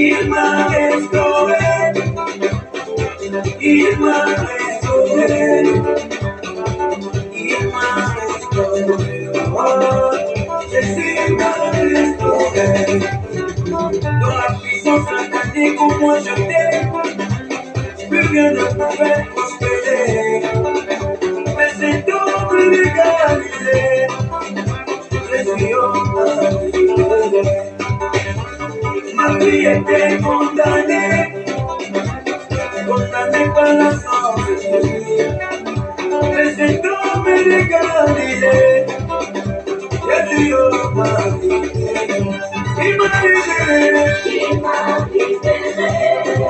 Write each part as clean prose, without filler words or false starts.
il m'a restauré, il m'a restauré, il m'a restauré, oh, Jésus m'a restauré. Dans la puissance satanique où moi j'étais, plus rien ne pouvait prospérer. Mais c'est donc légalisé, Jésus m'a libéré. Ma vie était condamnée, condamnée par la sorcellerie. Mais cet homme est légalisé, Jésus m'a libéré. Il m'a libéré, il m'a libéré,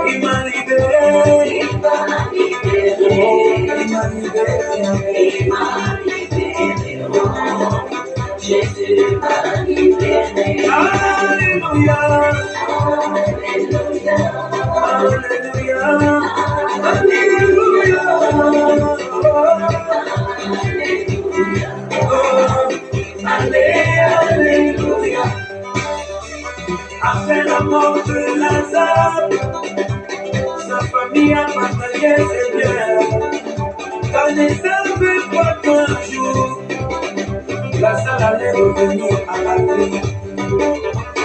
il m'a libéré, il m'a libéré, il m'a libéré, il m'a libéré, oh, Jésus m'a libéré. Alléluia, Alléluia, Alléluia, Alléluia, Alléluia. Après la mort de Lazare, sa famille a partagé ses biens, car ne savait pas qu'un jour Lazare allait revenir à la vie.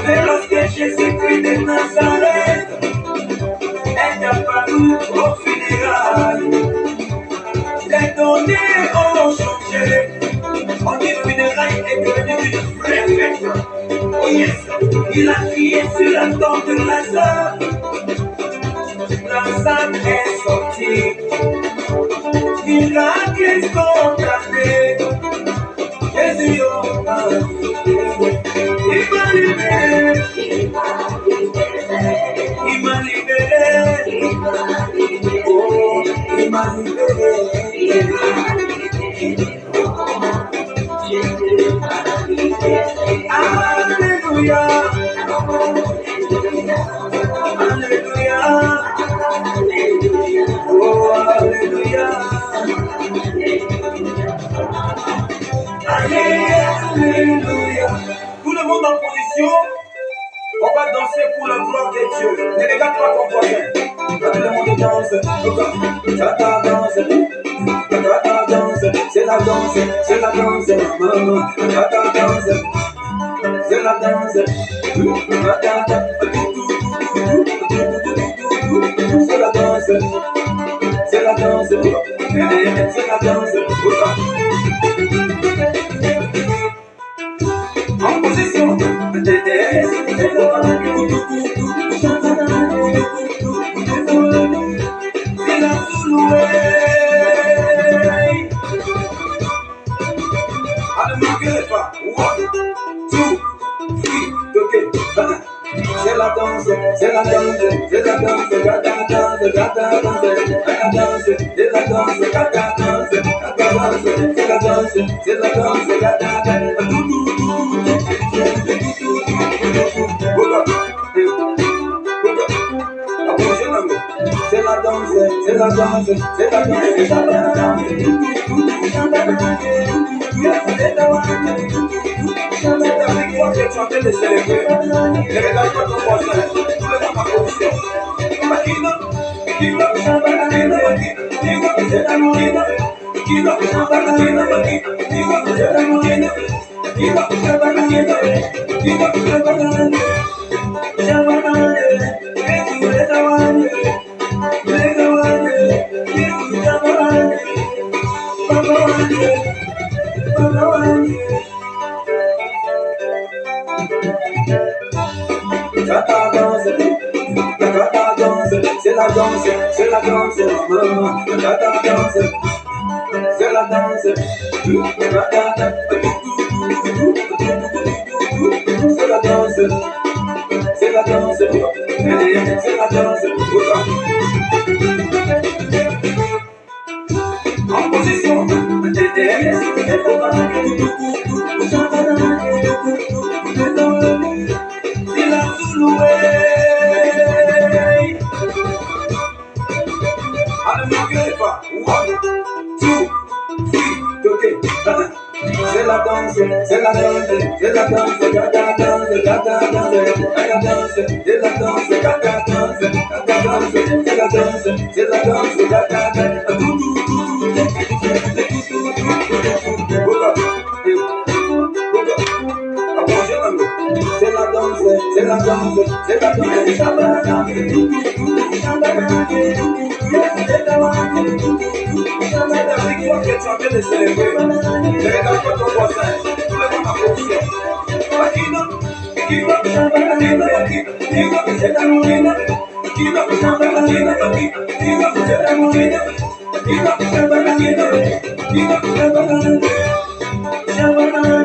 Mais lorsque Jésus-Christ de Nazareth est apparu au funérailles, les données ont changé. On dit funérailles est devenu une vraie fête. Oh yes, il a crié sur la tombe de Lazare. Lazare est sorti. Miracle instantané. Jésus m'a libéré. Il m'a libéré. Il m'a libéré. Il m'a libéré. Il m'a libéré. Oh, il m'a libéré. Il m'a libéré. Jésus m'a libéré. Alléluia. Alléluia. Alléluia. Alléluia. Oh, alléluia. Alléluia. Tout le monde en position. On va danser pour la gloire de Dieu. Ne regarde pas ton voisin. Tout le monde danse. Tata danse. Tata danse. C'est la danse. C'est la danse. Maman. Tata danse. C'est la danse. Tata. C'est la danse. C'est la danse. C'est la danse. En position. C'est la Zouloué. Ne manquez pas. 1, 2, 3, ok. C'est la danse, c'est la danse, c'est la danse, gata danse, gata danse, gata danse, c'est la danse, gata danse, gata danse, c'est la danse, c'est la danse, gata danse. C'est la danse, c'est la danse, c'est la danse, c'est la danse. C'est ta victoire que tu es en train de célébrer. Ne regarde pas ton voisin. Tout le monde en position. Makina, Makina, Makina, Makina, Makina, Makina, c'est la danse, c'est la danse, maman, tata danse, c'est la danse, c'est la danse, c'est la danse, c'est la danse, en position, c'est la Zouloué. Ne manquez pas. 1, 2, 3, ok. C'est la danse, c'est la danse, c'est la danse, gata danse, Shabana